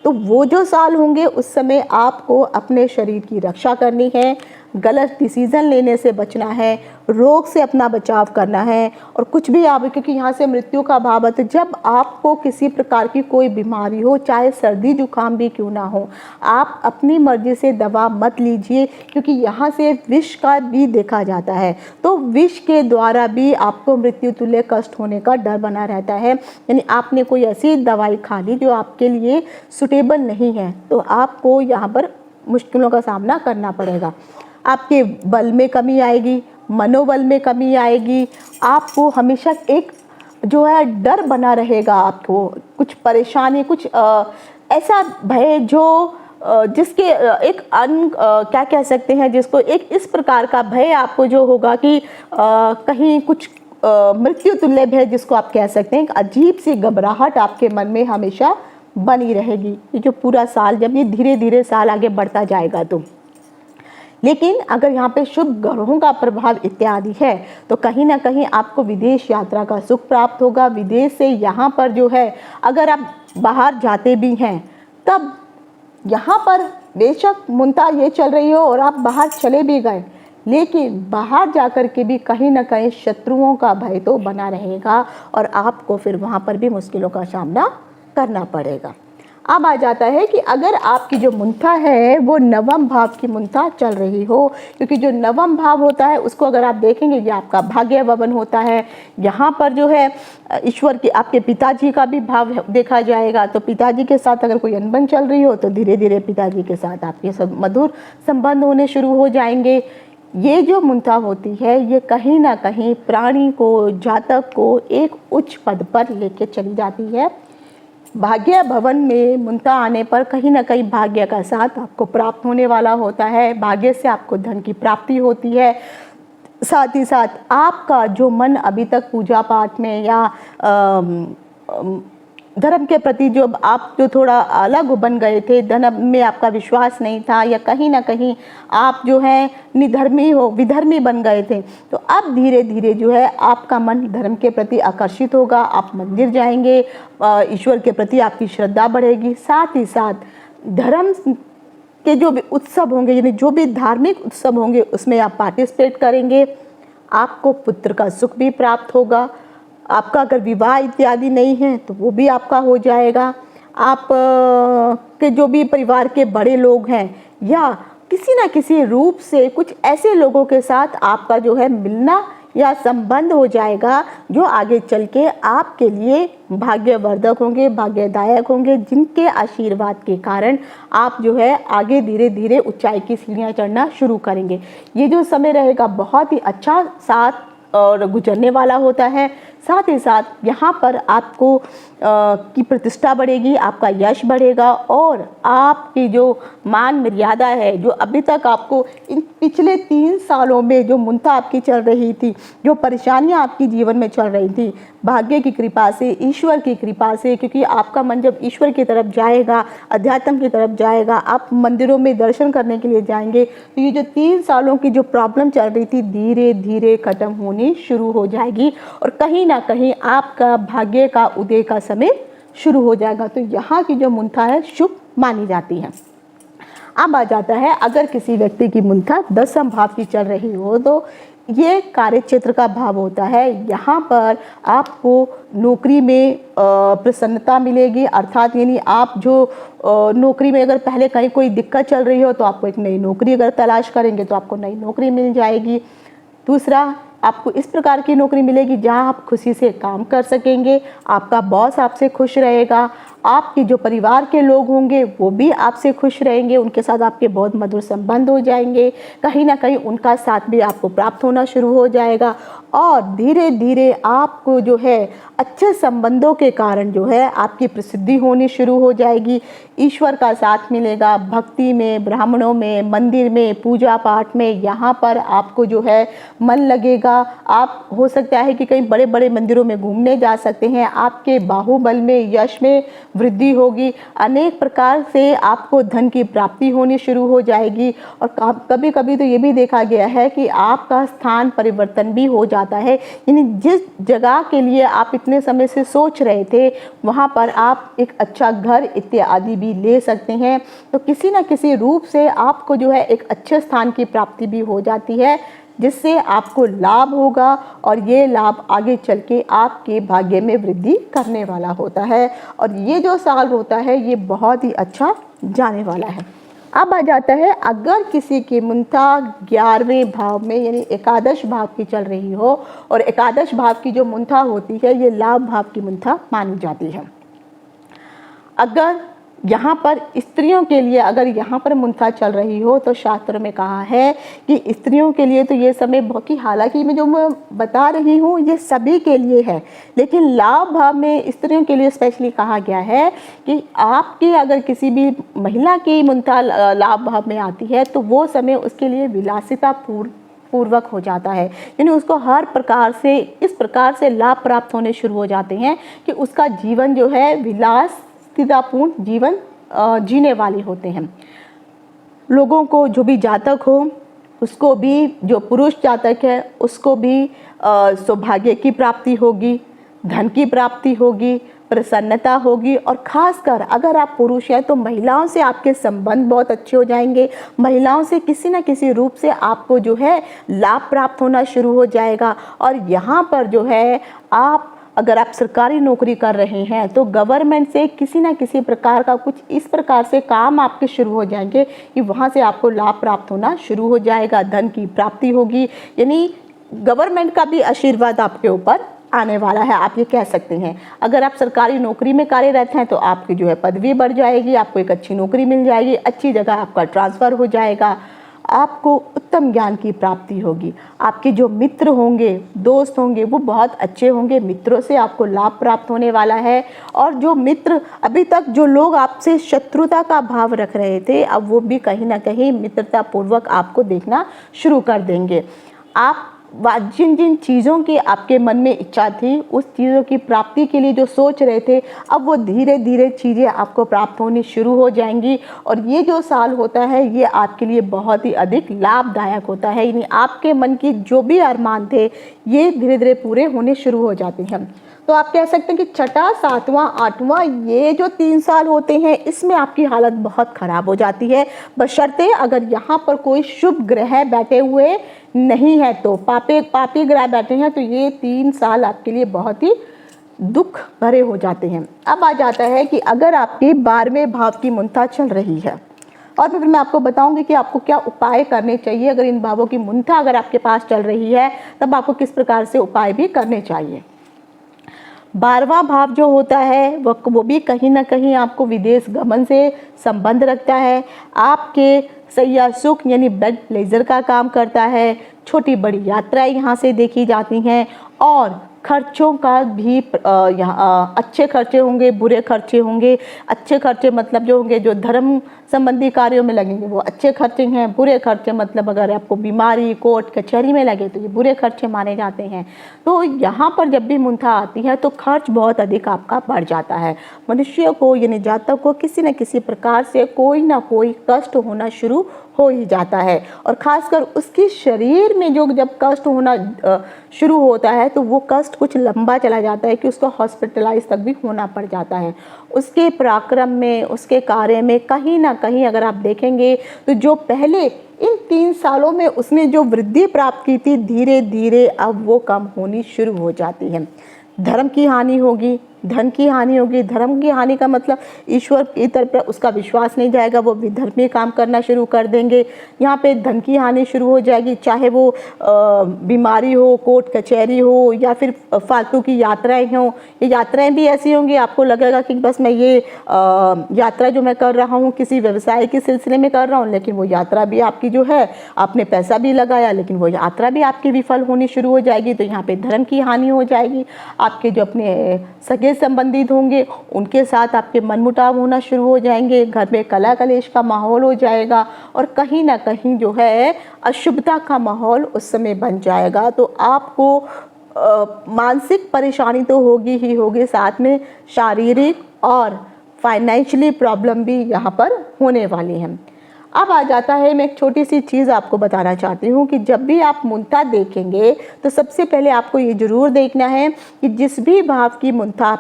तो वो जो साल होंगे उस समय आपको अपने शरीर की रक्षा करनी है, गलत डिसीज़न लेने से बचना है, रोग से अपना बचाव करना है और कुछ भी आप, क्योंकि यहाँ से मृत्यु का भाव है, तो जब आपको किसी प्रकार की कोई बीमारी हो, चाहे सर्दी जुकाम भी क्यों ना हो, आप अपनी मर्जी से दवा मत लीजिए, क्योंकि यहाँ से विष का भी देखा जाता है। तो विष के द्वारा भी आपको मृत्यु तुल्य कष्ट होने का डर बना रहता है। यानी आपने कोई ऐसी दवाई खा ली जो आपके लिए सुटेबल नहीं है, तो आपको यहाँ पर मुश्किलों का सामना करना पड़ेगा। आपके बल में कमी आएगी, मनोबल में कमी आएगी, आपको हमेशा एक जो है डर बना रहेगा, आपको कुछ परेशानी, कुछ ऐसा भय जो जिसके एक क्या कह सकते हैं, जिसको एक इस प्रकार का भय आपको जो होगा कि कहीं कुछ मृत्यु तुल्य भय जिसको आप कह सकते हैं, एक अजीब सी घबराहट आपके मन में हमेशा बनी रहेगी। ये जो पूरा साल, जब ये धीरे धीरे साल आगे बढ़ता जाएगा तो, लेकिन अगर यहाँ पे शुभ ग्रहों का प्रभाव इत्यादि है तो कहीं ना कहीं आपको विदेश यात्रा का सुख प्राप्त होगा। विदेश से यहाँ पर जो है अगर आप बाहर जाते भी हैं तब यहाँ पर बेशक मुंता ये चल रही हो और आप बाहर चले भी गए, लेकिन बाहर जाकर के भी कहीं ना कहीं शत्रुओं का भय तो बना रहेगा और आपको फिर वहाँ पर भी मुश्किलों का सामना करना पड़ेगा। अब आ जाता है कि अगर आपकी जो मुंता है वो नवम भाव की मुंता चल रही हो, क्योंकि जो नवम भाव होता है उसको अगर आप देखेंगे ये आपका भाग्य भवन होता है। यहाँ पर जो है ईश्वर की, आपके पिताजी का भी भाव देखा जाएगा, तो पिताजी के साथ अगर कोई अनबन चल रही हो तो धीरे धीरे पिताजी के साथ आपके सब मधुर संबंध होने शुरू हो जाएंगे। ये जो मुंता होती है ये कहीं ना कहीं प्राणी को, जातक को एक उच्च पद पर लेके चली जाती है। भाग्य भवन में मुंता आने पर कहीं ना कहीं भाग्य का साथ आपको प्राप्त होने वाला होता है, भाग्य से आपको धन की प्राप्ति होती है, साथ ही साथ आपका जो मन अभी तक पूजा पाठ में या धर्म के प्रति जो आप जो थोड़ा अलग बन गए थे, धर्म में आपका विश्वास नहीं था, या कहीं ना कहीं आप जो है विधर्मी बन गए थे, तो अब धीरे धीरे जो है आपका मन धर्म के प्रति आकर्षित होगा। आप मंदिर जाएंगे, ईश्वर के प्रति आपकी श्रद्धा बढ़ेगी। साथ ही साथ धर्म के जो भी उत्सव होंगे, यानी जो भी धार्मिक उत्सव होंगे, उसमें आप पार्टिसिपेट करेंगे। आपको पुत्र का सुख भी प्राप्त होगा। आपका अगर विवाह इत्यादि नहीं है तो वो भी आपका हो जाएगा। आप के जो भी परिवार के बड़े लोग हैं, या किसी न किसी रूप से कुछ ऐसे लोगों के साथ आपका जो है मिलना या संबंध हो जाएगा, जो आगे चल के आपके लिए भाग्यवर्धक होंगे, भाग्यदायक होंगे, जिनके आशीर्वाद के कारण आप जो है आगे धीरे धीरे ऊंचाई की सीढ़ियां चढ़ना शुरू करेंगे। ये जो समय रहेगा बहुत ही अच्छा साथ और गुजरने वाला होता है। साथ ही साथ यहाँ पर आपको की प्रतिष्ठा बढ़ेगी, आपका यश बढ़ेगा, और आपकी जो मान मर्यादा है, जो अभी तक आपको इन पिछले 3 सालों में जो मुंता आपकी चल रही थी, जो परेशानियाँ आपकी जीवन में चल रही थी, भाग्य की कृपा से, ईश्वर की कृपा से, क्योंकि आपका मन जब ईश्वर की तरफ जाएगा, अध्यात्म की तरफ जाएगा, आप मंदिरों में दर्शन करने के लिए जाएंगे, तो ये जो 3 सालों की जो प्रॉब्लम चल रही थी धीरे धीरे खत्म होनी शुरू हो जाएगी, और कहीं ना कहीं आपका भाग्य का उदय का समय शुरू हो जाएगा। तो यहाँ की जो मुंथा है शुभ मानी जाती है। अब आ जाता है, अगर किसी व्यक्ति की मुंथा 10वें भाव की चल रही हो, तो ये कार्य क्षेत्र का भाव होता है। यहाँ पर आपको नौकरी में प्रसन्नता मिलेगी, अर्थात यानी आप जो नौकरी में अगर पहले कहीं कोई दिक्कत चल रही हो, तो आपको एक नई नौकरी अगर तलाश करेंगे तो आपको नई नौकरी मिल जाएगी। दूसरा, आपको इस प्रकार की नौकरी मिलेगी जहां आप खुशी से काम कर सकेंगे, आपका बॉस आपसे खुश रहेगा, आपके जो परिवार के लोग होंगे वो भी आपसे खुश रहेंगे, उनके साथ आपके बहुत मधुर संबंध हो जाएंगे, कहीं ना कहीं उनका साथ भी आपको प्राप्त होना शुरू हो जाएगा, और धीरे धीरे आपको जो है अच्छे संबंधों के कारण जो है आपकी प्रसिद्धि होनी शुरू हो जाएगी। ईश्वर का साथ मिलेगा, भक्ति में, ब्राह्मणों में, मंदिर में, पूजा पाठ में, यहाँ पर आपको जो है मन लगेगा। आप हो सकता है कि कहीं बड़े बड़े मंदिरों में घूमने जा सकते हैं, आपके बाहुबल में, यश में वृद्धि होगी, अनेक प्रकार से आपको धन की प्राप्ति होनी शुरू हो जाएगी। और कभी कभी तो ये भी देखा गया है कि आपका स्थान परिवर्तन भी हो जाता है, यानी जिस जगह के लिए आप इतने समय से सोच रहे थे वहाँ पर आप एक अच्छा घर इत्यादि भी ले सकते हैं। तो किसी न किसी रूप से आपको जो है एक अच्छे स्थान की प्राप्ति भी हो जाती है, जिससे आपको लाभ होगा, और ये लाभ आगे चल के आपके भाग्य में वृद्धि करने वाला होता है। और ये जो साल होता है ये बहुत ही अच्छा जाने वाला है। अब आ जाता है, अगर किसी की मुंथा 11वें भाव में यानी एकादश भाव की चल रही हो, और एकादश भाव की जो मुंथा होती है ये लाभ भाव की मुंथा मानी जाती है। अगर यहाँ पर स्त्रियों के लिए अगर यहाँ पर मुंथा चल रही हो, तो शास्त्र में कहा है कि स्त्रियों के लिए तो ये समय बहुत ही, हालांकि मैं जो मैं बता रही हूँ ये सभी के लिए है, लेकिन लाभ भाव में स्त्रियों के लिए स्पेशली कहा गया है कि आपके अगर किसी भी महिला की मुंथा लाभ भाव में आती है तो वो समय उसके लिए विलासिता पूर्वक हो जाता है, यानी उसको हर प्रकार से इस प्रकार से लाभ प्राप्त होने शुरू हो जाते हैं कि उसका जीवन जो है विलासितापूर्ण जीवन जीने वाले होते हैं। लोगों को जो भी जातक हो उसको भी, जो पुरुष जातक है उसको भी सौभाग्य की प्राप्ति होगी, धन की प्राप्ति होगी, प्रसन्नता होगी, और खासकर अगर आप पुरुष हैं तो महिलाओं से आपके संबंध बहुत अच्छे हो जाएंगे। महिलाओं से किसी न किसी रूप से आपको जो है लाभ प्राप्त होना शुरू हो जाएगा। और यहाँ पर जो है आप अगर आप सरकारी नौकरी कर रहे हैं तो गवर्नमेंट से किसी न किसी प्रकार का कुछ इस प्रकार से काम आपके शुरू हो जाएंगे कि वहाँ से आपको लाभ प्राप्त होना शुरू हो जाएगा, धन की प्राप्ति होगी, यानी गवर्नमेंट का भी आशीर्वाद आपके ऊपर आने वाला है, आप ये कह सकते हैं। अगर आप सरकारी नौकरी में कार्यरत हैं तो आपकी जो है पदवी बढ़ जाएगी, आपको एक अच्छी नौकरी मिल जाएगी, अच्छी जगह आपका ट्रांसफ़र हो जाएगा, आपको उत्तम ज्ञान की प्राप्ति होगी, आपके जो मित्र होंगे, दोस्त होंगे वो बहुत अच्छे होंगे, मित्रों से आपको लाभ प्राप्त होने वाला है। और जो मित्र अभी तक जो लोग आपसे शत्रुता का भाव रख रहे थे, अब वो भी कहीं ना कहीं मित्रता पूर्वक आपको देखना शुरू कर देंगे। आप जिन जिन चीज़ों की आपके मन में इच्छा थी, उस चीज़ों की प्राप्ति के लिए जो सोच रहे थे, अब वो धीरे धीरे चीज़ें आपको प्राप्त होनी शुरू हो जाएंगी। और ये जो साल होता है ये आपके लिए बहुत ही अधिक लाभदायक होता है। यानी आपके मन की जो भी अरमान थे ये धीरे धीरे पूरे होने शुरू हो जाते हैं। तो आप कह सकते हैं कि छठा, सातवां, आठवां ये जो 3 साल होते हैं इसमें आपकी हालत बहुत ख़राब हो जाती है, बशर्ते अगर यहाँ पर कोई शुभ ग्रह बैठे हुए नहीं है। तो पापी ग्रह बैठे हैं तो ये 3 साल आपके लिए बहुत ही दुख भरे हो जाते हैं। अब आ जाता है कि अगर आपके 12वें भाव की मुंथा चल रही है, और फिर मैं आपको बताऊंगी कि आपको क्या उपाय करने चाहिए। अगर इन भावों की मुंथा अगर आपके पास चल रही है तब आपको किस प्रकार से उपाय भी करने चाहिए। 12वां भाव जो होता है वो भी कहीं ना कहीं आपको विदेश गमन से संबंध रखता है। आपके सैया सुख यानी बेड प्लेजर का काम करता है। छोटी बड़ी यात्राएं यहाँ से देखी जाती हैं और खर्चों का भी यहाँ अच्छे खर्चे होंगे, बुरे खर्चे होंगे। अच्छे खर्चे मतलब जो होंगे जो धर्म संबंधी कार्यों में लगेंगे वो अच्छे खर्चे हैं। बुरे खर्चे मतलब अगर आपको बीमारी, कोर्ट कचहरी में लगे तो ये बुरे खर्चे माने जाते हैं। तो यहाँ पर जब भी मुंथा आती है तो खर्च बहुत अधिक आपका बढ़ जाता है। मनुष्य को यानी जातक को किसी न किसी प्रकार से कोई ना कोई कष्ट होना शुरू हो ही जाता है। और ख़ासकर उसके शरीर में जो जब कष्ट होना शुरू होता है तो वो कष्ट कुछ लंबा चला जाता है कि उसको हॉस्पिटलाइज तक भी होना पड़ जाता है। उसके पराक्रम में, उसके कार्य में कहीं ना कहीं अगर आप देखेंगे तो जो पहले इन 3 सालों में उसने जो वृद्धि प्राप्त की थी धीरे धीरे अब वो कम होनी शुरू हो जाती है। धर्म की हानि होगी, धन की हानि होगी। धर्म की हानि का मतलब ईश्वर की तरफ उसका विश्वास नहीं जाएगा, वो विधर्मी काम करना शुरू कर देंगे। यहाँ पे धन की हानि शुरू हो जाएगी, चाहे वो बीमारी हो, कोर्ट कचहरी हो या फिर फालतू की यात्राएं हों। ये यात्राएं भी ऐसी होंगी आपको लगेगा कि बस मैं ये यात्रा जो मैं कर रहा हूँ किसी व्यवसाय के सिलसिले में कर रहा हूँ, लेकिन वो यात्रा भी आपकी जो है आपने पैसा भी लगाया लेकिन वो यात्रा भी आपकी विफल होनी शुरू हो जाएगी। तो यहाँ पे धर्म की हानि हो जाएगी। आपके जो अपने सगे संबंधित होंगे उनके साथ आपके मनमुटाव होना शुरू हो जाएंगे। घर में कलह कलेश का माहौल हो जाएगा और कहीं ना कहीं जो है अशुभता का माहौल उस समय बन जाएगा। तो आपको मानसिक परेशानी तो होगी ही होगी, साथ में शारीरिक और फाइनेंशियली प्रॉब्लम भी यहाँ पर होने वाली हैं। अब आ जाता है, मैं एक छोटी सी चीज़ आपको बताना चाहती हूँ कि जब भी आप मुंथा देखेंगे तो सबसे पहले आपको ये ज़रूर देखना है कि जिस भी भाव की मुंथा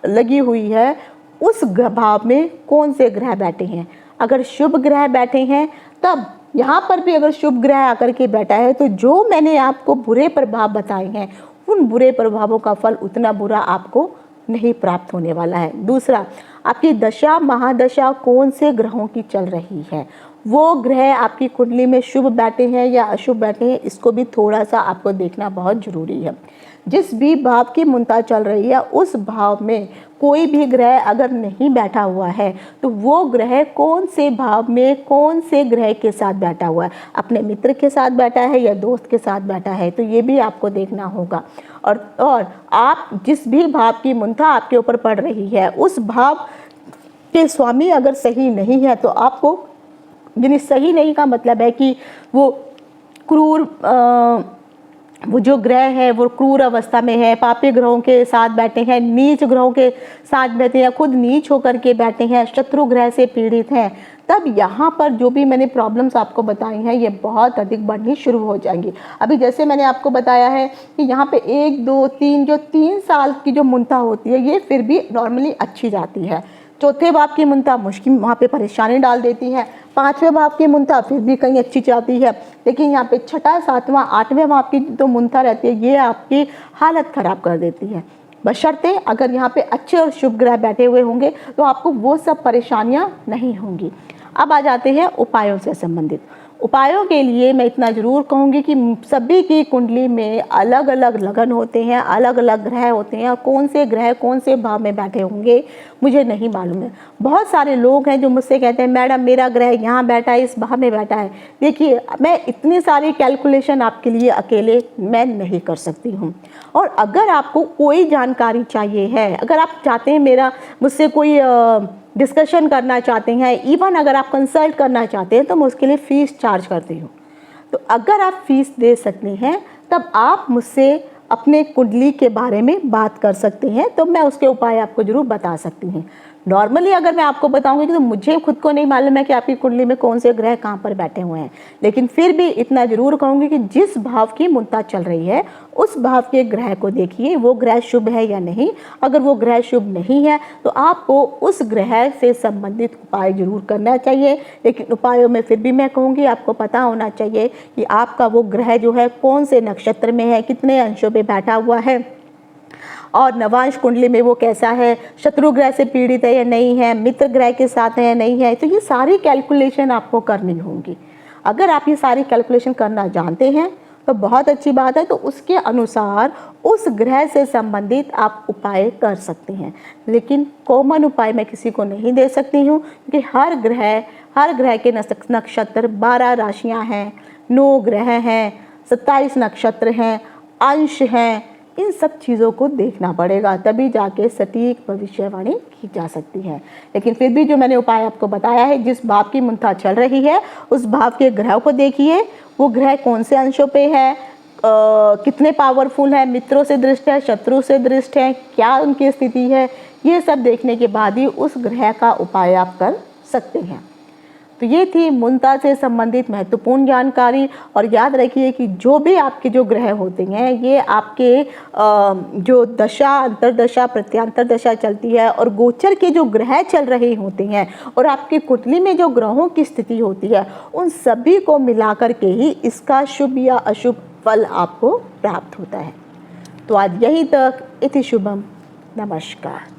लगी हुई है उस भाव में कौन से ग्रह बैठे हैं। अगर शुभ ग्रह बैठे हैं तब यहाँ पर भी अगर शुभ ग्रह आकर के बैठा है तो जो मैंने आपको बुरे प्रभाव बताए हैं उन बुरे प्रभावों का फल उतना बुरा आपको नहीं प्राप्त होने वाला है। दूसरा, आपकी दशा महादशा कौन से ग्रहों की चल रही है, वो ग्रह आपकी कुंडली में शुभ बैठे हैं या अशुभ बैठे हैं, इसको भी थोड़ा सा आपको देखना बहुत ज़रूरी है। जिस भी भाव की मुंता चल रही है उस भाव में कोई भी ग्रह अगर नहीं बैठा हुआ है तो वो ग्रह कौन से भाव में कौन से ग्रह के साथ बैठा हुआ है, अपने मित्र के साथ बैठा है या दोस्त के साथ बैठा है, तो ये भी आपको देखना होगा। और आप जिस भी भाव की मुंथा आपके ऊपर पड़ रही है उस भाव के स्वामी अगर सही नहीं है तो आपको, यानी सही नहीं का मतलब है कि वो क्रूर वो जो ग्रह है वो क्रूर अवस्था में है, पापी ग्रहों के साथ बैठे हैं, नीच ग्रहों के साथ बैठे हैं, खुद नीच होकर के बैठे हैं, शत्रु ग्रह से पीड़ित हैं, तब यहाँ पर जो भी मैंने प्रॉब्लम्स आपको बताई हैं ये बहुत अधिक बढ़नी शुरू हो जाएंगी। अभी जैसे मैंने आपको बताया है कि यहाँ पे 1, 2, 3 जो 3 साल की जो मुंथा होती है ये फिर भी नॉर्मली अच्छी जाती है। चौथे भाव की मुंथा मुश्किल वहाँ पे परेशानी डाल देती है। 5वें भाव की मुंथा फिर भी कहीं अच्छी जाती है, लेकिन यहाँ पे 6, 7वां, 8वें भाव की जो मुंथा रहती है ये आपकी हालत ख़राब कर देती है। बशर्ते अगर यहाँ पे अच्छे और शुभ ग्रह बैठे हुए होंगे तो आपको वो सब परेशानियाँ नहीं होंगी। अब आ जाते हैं उपायों से संबंधित। उपायों के लिए मैं इतना ज़रूर कहूँगी कि सभी की कुंडली में अलग अलग लगन होते हैं, अलग अलग ग्रह होते हैं, और कौन से ग्रह कौन से भाव में बैठे होंगे मुझे नहीं मालूम है। बहुत सारे लोग हैं जो मुझसे कहते हैं मैडम मेरा ग्रह यहाँ बैठा है, इस भाव में बैठा है। देखिए, मैं इतनी सारी कैलकुलेशन आपके लिए अकेले मैं नहीं कर सकती हूँ, और अगर आपको कोई जानकारी चाहिए है, अगर आप चाहते हैं मेरा मुझसे कोई डिस्कशन करना चाहते हैं, इवन अगर आप कंसल्ट करना चाहते हैं तो मैं उसके लिए फ़ीस चार्ज करती हूँ। तो अगर आप फ़ीस दे सकते हैं तब आप मुझसे अपने कुंडली के बारे में बात कर सकते हैं, तो मैं उसके उपाय आपको ज़रूर बता सकती हूँ। नॉर्मली अगर मैं आपको बताऊंगी कि तो मुझे खुद को नहीं मालूम है कि आपकी कुंडली में कौन से ग्रह कहाँ पर बैठे हुए हैं, लेकिन फिर भी इतना जरूर कहूँगी कि जिस भाव की मुंता चल रही है उस भाव के ग्रह को देखिए, वो ग्रह शुभ है या नहीं। अगर वो ग्रह शुभ नहीं है तो आपको उस ग्रह से संबंधित उपाय जरूर करना चाहिए। लेकिन उपायों में फिर भी मैं कहूँगी आपको पता होना चाहिए कि आपका वो ग्रह जो है कौन से नक्षत्र में है, कितने अंशों पे बैठा हुआ है, और नवांश कुंडली में वो कैसा है, शत्रु ग्रह से पीड़ित है या नहीं है, मित्र ग्रह के साथ है या नहीं है। तो ये सारी कैलकुलेशन आपको करनी होगी। अगर आप ये सारी कैलकुलेशन करना जानते हैं तो बहुत अच्छी बात है, तो उसके अनुसार उस ग्रह से संबंधित आप उपाय कर सकते हैं। लेकिन कॉमन उपाय मैं किसी को नहीं दे सकती हूँ, क्योंकि हर ग्रह के नक्षत्र 12 राशियाँ हैं, 9 ग्रह हैं, 27 नक्षत्र हैं, अंश हैं। इन सब चीज़ों को देखना पड़ेगा, तभी जाके सटीक भविष्यवाणी की जा सकती है। लेकिन फिर भी जो मैंने उपाय आपको बताया है, जिस भाव की मुंता चल रही है उस भाव के ग्रह को देखिए, वो ग्रह कौन से अंशों पे है, कितने पावरफुल है, मित्रों से दृष्ट है, शत्रु से दृष्ट है, क्या उनकी स्थिति है, ये सब देखने के बाद ही उस ग्रह का उपाय आप कर सकते हैं। तो ये थी मुंता से संबंधित महत्वपूर्ण जानकारी। और याद रखिए कि जो भी आपके जो ग्रह होते हैं, ये आपके जो दशा, अंतरदशा, प्रत्यांतर दशा चलती है और गोचर के जो ग्रह चल रहे होते हैं और आपकी कुंडली में जो ग्रहों की स्थिति होती है, उन सभी को मिलाकर के ही इसका शुभ या अशुभ फल आपको प्राप्त होता है। तो आज यहीं तक। इति शुभम। नमस्कार।